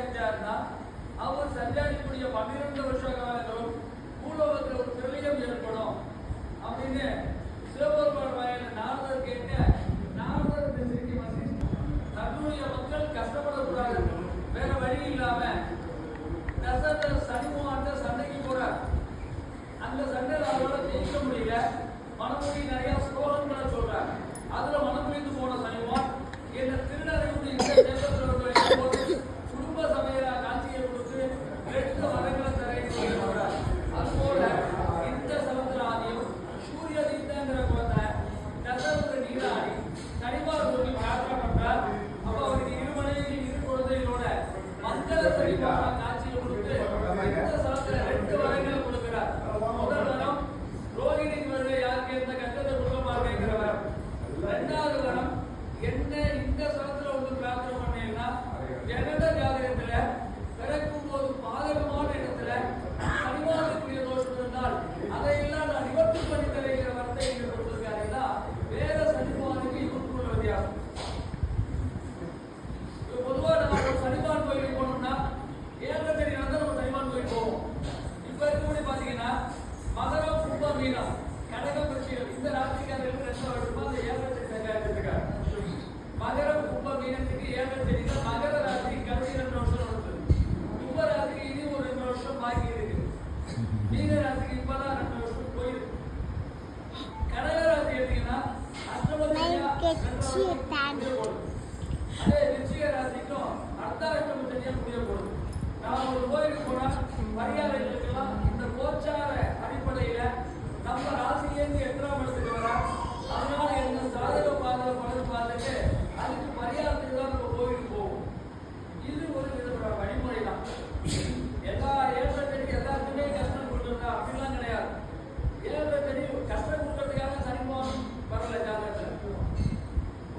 செஞ்சாருன்னா அவர் சஞ்சாரிக்கூடிய 12 வருஷ காலங்களும் பூலோகத்தில் ஒரு பிரளயம் ஏற்படும் அப்படின்னு சிவபெருமான் வாயில நாரதர் கேட்க, நாரதர் இந்த செய்தி வந்து தன்னுடைய மக்கள் கஷ்டப்படக்கூடாது, வேற வழி இல்லாம தசரதர் சனிமுகாண்ட சண்டைக்கு போறார். அந்த சண்டையில் அவரோட ஜெயிக்க முடியல. மனமுடி நிறைய ஸ்லோகங்களை சொல்றார். அதுல மனமுடிந்து போன சனிமுகான் என்ன திருநறையுடைய இந்த தேசத்தில் போது குடும்ப சமையல காட்சியை கொடுத்து 2 வரங்களை தரையில் சொல்றார். அதுபோல இந்த சமுத்திராதியும் சூரிய தீர்த்தங்கிற குழந்தை தசரதர் நீராடி சனிமார் சொல்லி பிரார்த்தனை பண்றார். அப்ப அவருக்கு 2 மனைவி 2 குழந்தைகளோட மங்கள சனிமான காட்சியை கொடுத்து இந்த சமத்துல 2 வரங்களை கொடுக்கிறார். முதல் வரம் ரோகிணிக்கு வருட யாருக்கு எந்த கட்டத்தை கொடுக்கமா கேட்கிற வரம். 2வது வரம் என்ன இந்த சமத்துல வந்து பிரார்த்தனை பண்ணீங்கன்னா ஜனத ஜாதகத்துல பிறக்கும் போது பாதகமான இடத்துல சனிமானுக்குரிய தோஷம் இருந்தால் அதையெல்லாம் நான் நிவர்த்தி பண்ணி தருகிற வரத்தை இங்க கொடுத்திருக்காருன்னா வேற சனிமானுக்கு இவருக்குள்ள வித்தியாசம். பொதுவா நம்ம ஒரு சனிமான் கோயிலுக்கு போனோம்னா 7 தேதி வந்து நம்ம சனிமான் கோயில் போவோம். இப்ப இருக்கக்கூடிய பாத்தீங்கன்னா மகரம் கும்பம் மீனம் கடகம் விருச்சிகம் இந்த ராசிக்காரர்களுக்கு 2 வருஷமா அந்த 7 தேதி இருக்காரு. மகரம் கும்பம் மீனத்துக்கு 7 தேதி தான் மகர ராசி கடைசி 2 வருஷம் வருது. கும்ப ராசிக்கு இனி ஒரு 2 வருஷம் பாக்கி இருக்கு. மீன ராசிக்கு இப்பதான் 2 வருஷம் போயிருக்கு. கடக ராசி எடுத்தீங்கன்னா அஷ்டமதியா அதே விருச்சிக ராசிக்கும் அர்த்தாஷ்டம தனியா முடிய போகுது. நான் ஒரு கோயிலுக்கு போனா மரியாதைகளுக்கெல்லாம் இந்த கோச்சார அடிப்படையில நம்ம ராசியிலேருந்து 8ஆம் இடத்துக்கு வரா, அதனால என்ன சாதக பாதக பலன் பார்த்துட்டு அதுக்கு மரியாதைக்கு தான் நம்ம கோயிலுக்கு போவோம். இது ஒரு விதமான வழிமுறை தான். எல்லா 7 தேதிக்கு எல்லாத்துக்குமே கஷ்டம் கொடுக்குறதா அப்படிலாம் கிடையாது. 7 தேதி கஷ்டம் கொடுக்கறதுக்காக சனிமான் வரல ஜாதகத்துல.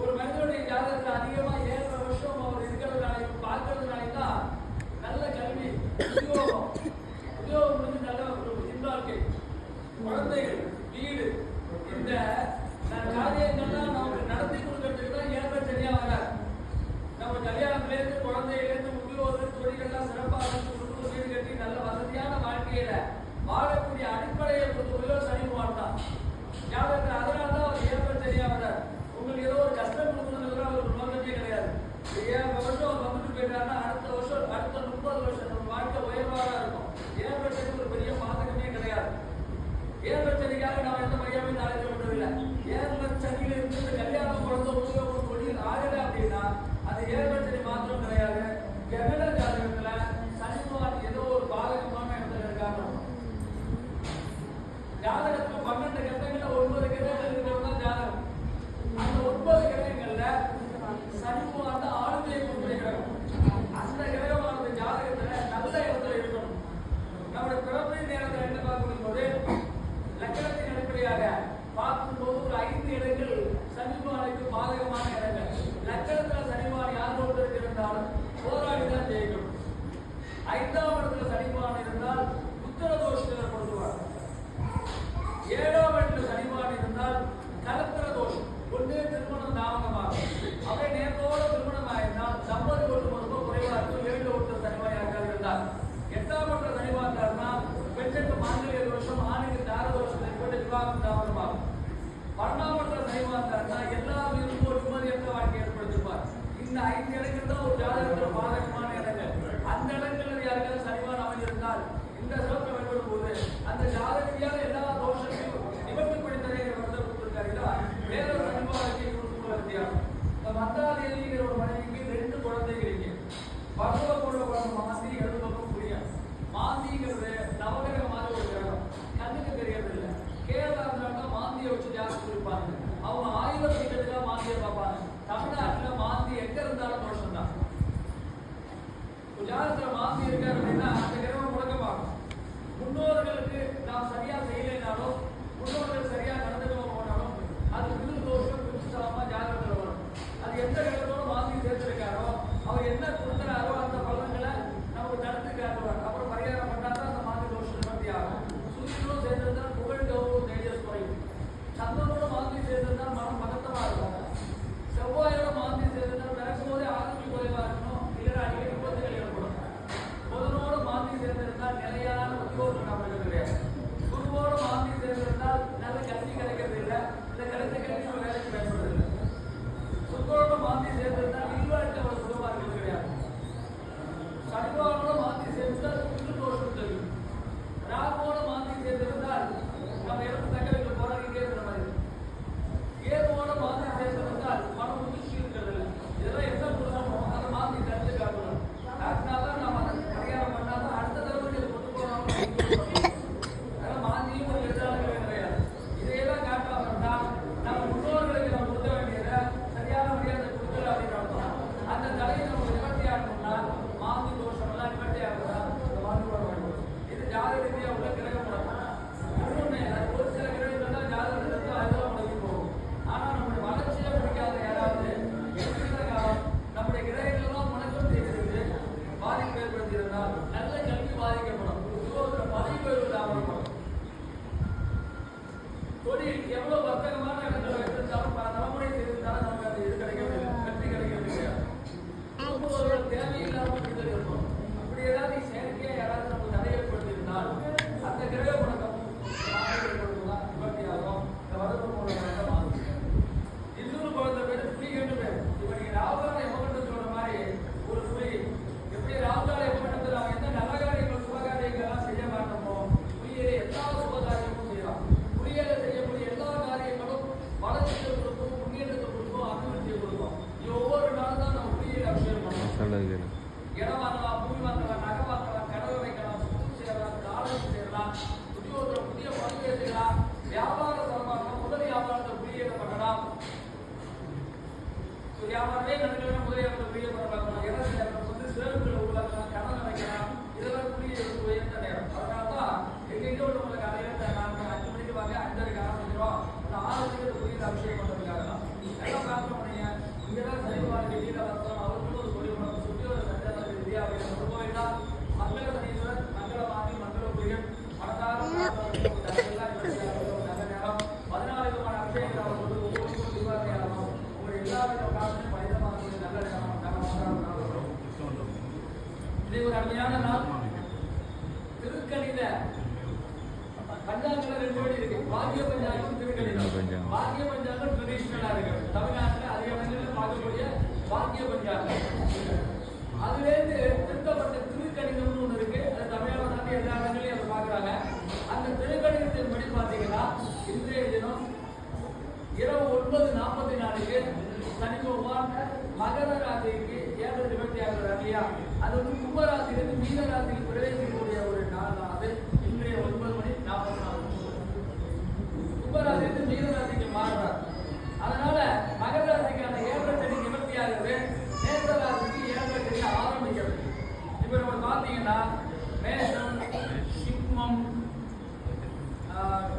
ஒரு மனிதனுடைய ஜாதகத்துல அதிகமா 7 வருஷம் அவர் இருக்கிறதுனாலையும் பார்க்கறதுனாலையும் தான் நல்ல கல்வி, உத்தியோகம் முடிஞ்சு நல்ல வாழ்க்கை, குழந்தைகள், வீடு, இந்த காரியங்கள்லாம் நமக்கு நடத்தி கொடுக்கறதுக்கு தான் 7 சரியா வராது. நம்ம கல்யாணத்திலேருந்து குழந்தையிலேருந்து உத்தியோகத்தில் தொழில்கள்லாம் சிறப்பாக குடும்ப வீடு கட்டி நல்ல வசதியான வாழ்க்கையில வாழக்கூடிய அடிப்படையை பொறுத்தவரையிலும் சனிமான் தான் ஜாதகத்தில். அதனால தான் அவர் 7 சரியா வராது. உங்களுக்கு ஏதோ ஒரு கஷ்டம் கொடுக்கணுங்கிற ஒரு நோக்கமே கிடையாது. 7 வருஷம் அவர் வந்துட்டு போயிட்டாருன்னா அடுத்த வருஷம் அடுத்த 30 வருஷம் நம்ம வாழ்க்கை உயர்வாக இருக்கும். 7 சனி ஒரு பெரிய பாதகமே கிடையாது. 7 சனிக்காக நாம் எந்த மையமே நாளைக்கு விடவில்லை. 7 சனியில இருந்து கல்யாணம் குழந்தை உத்தியோகம் தொழில் ஆகலை அப்படின்னா அது 7 சனி மாத்திரம் கிடையாது. ககன ஜாதகத்துல சனிமான் ஏதோ ஒரு பாதகமான இடத்துல இருக்காங்க. ஜாதகத்துல 12 கட்டங்கள்ல 9 கிரகங்கள் இருக்கிறது தான் ஜாதகம். அந்த 9 கிரகங்கள்ல சனிமான் தான் ஆளுமையை கொண்டு கிரகம். அந்த கிரகமானது ஜாதகத்துல நல்ல இடத்துல இருக்கணும். நம்முடைய பிறப்பு நேரத்தில் என்ன பார்க்கும் போது லக்னத்தின் அடிப்படையாக பார்க்கும்போது ஒரு 5 இடங்கள் சனிமானுக்கு பாதகமான இடங்கள். லக்னத்துல சனிமான் யாரோடு இருக்கிறாலும் போராடி தான் ஜெயிக்கணும். 5ஆம் இடத்துல சனிமான் இருந்தால் புத்திர தோஷத்தை ஏற்படுத்துவார். 7ஆம் இடத்துல சனிமான் இருந்தால் கலத்திர தோஷம், ஒன்றே திருமணம் தாமதமாகும். அப்படியே நேரத்தோட திருமணம் ஆயிருந்தால் சம்பதி ஒன்று குறைவா இருக்கும். 7 ஒருத்தர் சனிமான் யாருக்காக இருந்தால் 8ஆம் இடத்துல சனிமான் இருந்தால் பெண்ணுக்கு மாங்கல்ய தோஷம், ஆணுக்கு தார தோஷத்தை போட்டு விவாகம் தாமதமாகும். 12ஆம் இடத்துல சனிமான் இருந்தால் எல்லா வீடும் ஒரு நிம்மதியற்ற வாழ்க்கை ஏற்படுத்திருப்பார். இந்த 5 இடங்கள் தான் ஒரு ஜாதகத்தில் பாதகமான இடங்கள். அந்த இடங்கள் யாருக்காவது சனிமான் அமைந்திருந்தால் இந்த சிறப்பை வெளிப்படும் போது அந்த ஜாதகத்தியால எல்லா தோஷத்தையும் நிவர்த்தி படித்ததை கொடுத்திருக்காருங்களா. வேற சனிமானுக்கு கொடுத்துள்ள வித்தியாசம். இந்த மத்தாதி எழுதிக்கிற ஒரு மனைவிக்கு 2 குழந்தைகள் இருக்கு. பருவ குழந்தை மாந்தி எழுது பக்கம் புரியும். மாந்திங்கிறது நவகிரக மாதிரி ஒரு கிரகம், கண்ணுக்கு தெரியறது இல்லை. கேரளா இருந்தாலும் மாந்தியை வச்சு ஜாஸ்தி இருப்பாங்க. அவங்க ஆயுர்வேதிக்கத்துக்காக மாந்தியை பார்ப்பாங்க. தமிழ்நாட்டில் மாந்தி எங்க இருந்தாலும் தோஷம் தான். ஜாதகத்துல மாந்தி இருக்காரு அப்படின்னா அந்த கிரகம் முடக்க பார்க்கும். முன்னோர்களுக்கு நாம் சரியா செய்யலைனாலும் முன்னோர்கள் சரியா நடந்துக்க போனாலும் அது விருது தோஷம் விருட்சமா ஜாதகத்துல வரும். அது எந்த கிரகத்தோட மாந்தி சேர்த்திருக்காரோ அவர் என்ன கொடுக்குறாரோ அந்த பலன் சபை நடக்கிற முதலியாளர் புரிய பார்க்கலாம். ஏன்னா சேருக்களை உருவாக்கலாம், கடன் நினைக்கலாம், இதெல்லாம் புரிய உயர்ந்த நேரம். அதனால தான் எங்கெங்கே உள்ளவங்களுக்கு காலையில் 5 மணிக்கு வாங்க, 5:30 ஆரம்பிக்கிறோம், 6 மணிக்கு புரியுது அபிஷேகம் பண்ணுறதுக்காக தான். எல்லாம் பிரார்த்தனை பண்ணீங்க. இங்கே தான் சைவாக வெளியில் வரலாம், அவர்களும் ஒரு சொல்லிவிடணும். சுற்றி ஒரு சஞ்சார ரீதியாக கோயிலா மங்கள சனீஸ்வரர், மங்கள மாமி, மங்கள புரியன், மனதார நல்ல நேரம் 14 விதமான அபிஷேகங்கள் அவர்களுக்கு ஒவ்வொரு தீபாவளியாகும். உங்கள் எல்லா வித பிரார்த்தனையும் பரிதமாக நல்ல நேரம். இது ஒரு அருமையான நாள். திருக்கணித பஞ்சாங்கத்துல 2 வழி இருக்கு. வாக்கிய பஞ்சாங்கம், திருக்கணிதம். வாக்கிய பஞ்சாங்கம் ட்ரெடிஷனலா இருக்கு. தமிழ்நாட்டில் அதிக இடங்களில் பார்க்கக்கூடிய வாக்கிய பஞ்சாங்கம். அதுலேருந்து திருத்தப்பட்ட திருக்கணிதம்னு ஒன்று இருக்கு. அது தமிழ்நாடு எல்லா இடங்களையும் அதை பார்க்குறாங்க. அந்த திருக்கணிதத்தின் படி பார்த்தீங்கன்னா இன்றைய தினம் இரவு 9:44க்கு சனி பகவான் மகர ராசிக்கு 7:26 ராசியா, அது கும்பராசிலிருந்து மீன ராசிக்கு பிரவேசிக்கக்கூடிய ஒரு நாள் தான். அது இன்றைய 9:44 கும்பராசிலிருந்து மீன ராசிக்கு மாறுறார். அதனால மகர ராசிக்கான 7 சனி நிவர்த்தி ஆகுது. மேச ராசிக்கு 7 சனி ஆரம்பிக்கிறது. இப்ப நம்ம பார்த்தீங்கன்னா மேஷம், சிம்மம்,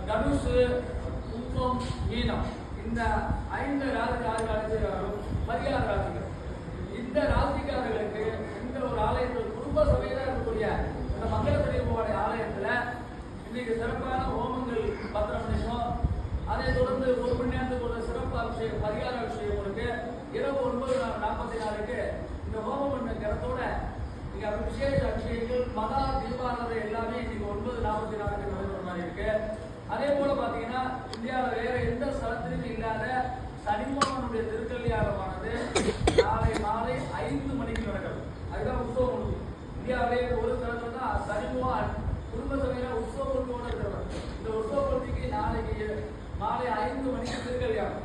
தனுசு, கும்பம், மீனம், இந்த 5 ராசிக்காரர்களும் பரிகார ராசிகள். இந்த ராசிக்காரர்களுக்கு இந்த ஒரு ஆலயத்தில் குடும்ப சபையில இருக்கக்கூடிய இந்த மங்கள பகவானுடைய ஆலயத்துல இன்னைக்கு சிறப்பான ஹோமங்கள் 10 நிமிஷம், அதை தொடர்ந்து 1 மணி நேரத்துக்கு ஒரு சிறப்பு அபிஷேகம், பரிகார அபிஷேகம் இருக்கு. இரவு 9:44க்கு இந்த ஹோமம் பண்ண கிரத்தோட இங்க விசேஷ அபிஷேகங்கள், மகா தீபாராதனை எல்லாமே இன்னைக்கு 9:44க்கு நடக்கிற மாதிரி இருக்கு. அதே போல பாத்தீங்கன்னா இந்தியாவில் வேற எந்த ஸ்தலத்திலும் இல்லாத சனிமோகனுடைய திருக்கல்யாணமானது நாளை மாலை 5 மணிக்கு நடக்கிறது. அதுதான் உற்சவம். இந்தியாவிலே ஒரு ஸ்தலத்துல தான் சனிமோகன் குடும்ப சபையில உற்சவத்தோடு இருக்கிறவர். இந்த உற்சவத்திற்கு நாளைக்கு மாலை 5 மணிக்கு திருக்கல்யாணம்.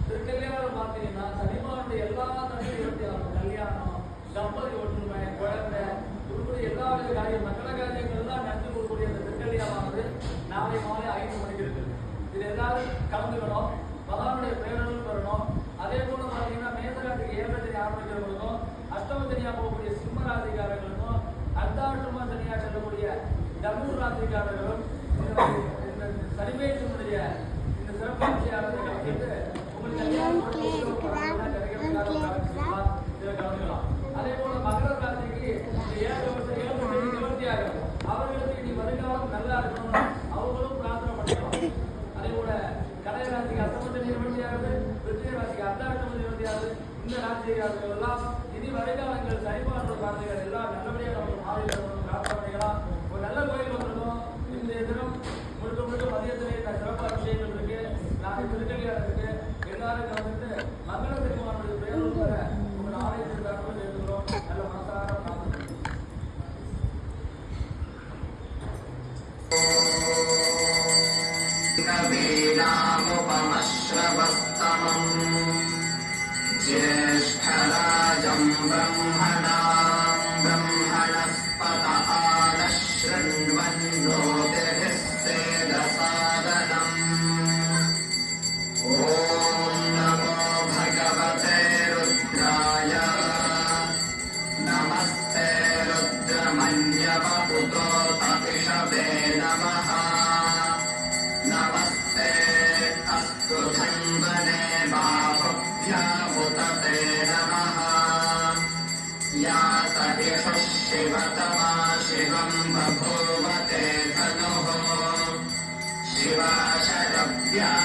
திருக்கல்யாணம் பார்த்தீங்கன்னா சனிமோகனுடைய எல்லா தன்மையும் கல்யாணம், தம்பதி ஒற்றுமை, குழந்தை, உருப்படி எல்லா வித காரியம், மக்கள காரியங்கள் எல்லாம் நடந்து கொடுக்கக்கூடிய அந்த திருக்கல்யாணமானது நாளை மாலை 5 மணிக்கு இருக்கு. இது எல்லாரும் கலந்துக்கணும், பகவானுடைய பிரேரணும் பெறணும். அதே போல பார்த்தீங்கன்னா மேசராசிக்கு 7 சனி ஆரம்பிக்கிறவங்களுக்கும், அஷ்டம சனியா போகக்கூடிய சிம்ம ராசிக்காரர்களுக்கும், அர்த்தாஷ்டம சனியா செல்லக்கூடிய தனுர் ராசிக்காரர்களும் இந்த சனிமேஷனுடைய இந்த சிறப்பாட்சியாளர்களை கலந்துட்டு உங்களுக்கு கலந்துக்கலாம். அதே போல மகர ராசிக்கு 7 சனி நிவர்த்தி ஆகும். அவர்களுக்கு இனி வருங்காலம் நல்லா இருக்கணும், அவங்களும் பிரார்த்தனை பண்ணிக்கலாம். அதே போல கடக ராசிக்கு அஷ்டம சனி நிவர்த்தி ஆகுது, விருச்சிக ராசிக்கு அர்த்தாஷ்டம நிவர்த்தி ஆகுது. இந்த ராசிக்காரர்கள் எல்லாம் இனி வருங்காலங்கள் சரிபார்ந்த பிரார்த்தனைகள் எல்லாம் நல்லபடியாக நம்ம மாறி பிரார்த்தனை பண்ணிக்கலாம். ஒரு நல்ல கோயில் வந்துடும். இந்த தினம் முழுக்க மதியத்திலே சிறப்பு அபிஷேகங்கள் இருக்கு, நாளை திருக்கல்யாணம் இருக்கு. எல்லாரும் கலந்துட்டு மங்கள பெருமானுடைய பேரும் பெற உங்கள் ஆலயத்திற்காக எழுதுகிறோம். நல்ல மனசார कवीनामुपमश्रवस्तमम् ज्येष्ठराजम् ब्रह्मणाम् ब्रह्मणस्पत आदशृण्वन्नोतिभिः सेदसादनम् ॐ नमो भगवते रुद्राय नमस्ते रुद्रमन्यवपुतो तपिषवे नमः नमस्ते अस्तु धन्वने बाहुभ्यामुतते नमः या सहिषुः शिवतमा शिवम् बभूवते धनुः शिवा शरव्यायातवतया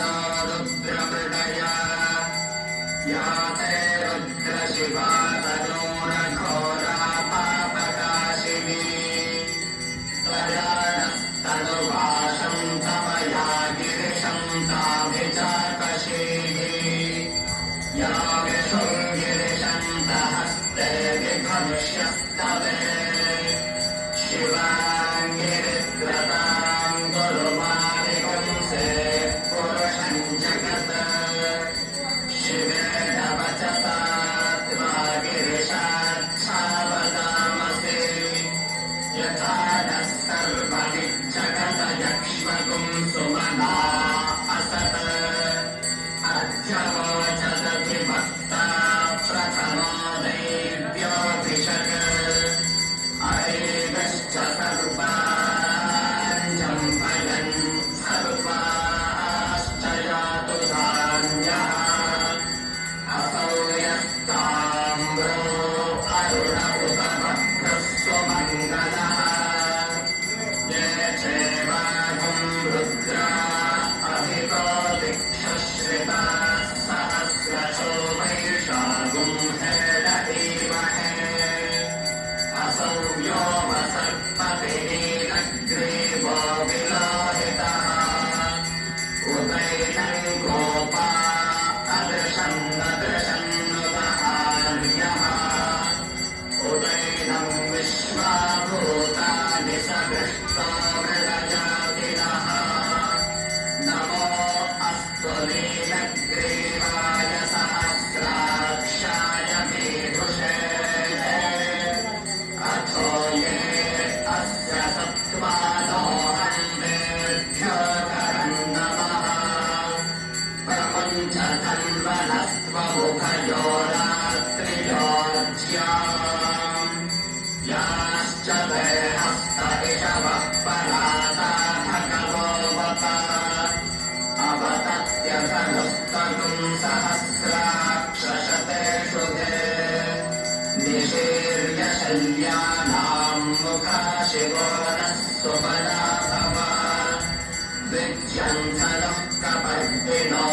नो रुद्रमृडया या ते रुद्रशिवा तनूरघोरा पापकाशिनी तनुवाशं तमया गिरिशं ताभिचाकशीः या विशुङ्गिरिशन्तहस्ते विभक्ष्यस्तवे शिवाङ्गिरिद्रतां गुरुमारि मुखयोरात्रियोज्याम् याश्च ते हस्त इषवः पराताभगवोऽवत अवतत्यधनुस्तनुम् सहस्राक्षशतेषु ते निशीर्य शल्यानाम् मुखाशिवो नः सुपदाभव विद्यन्थनः कपर्दिनो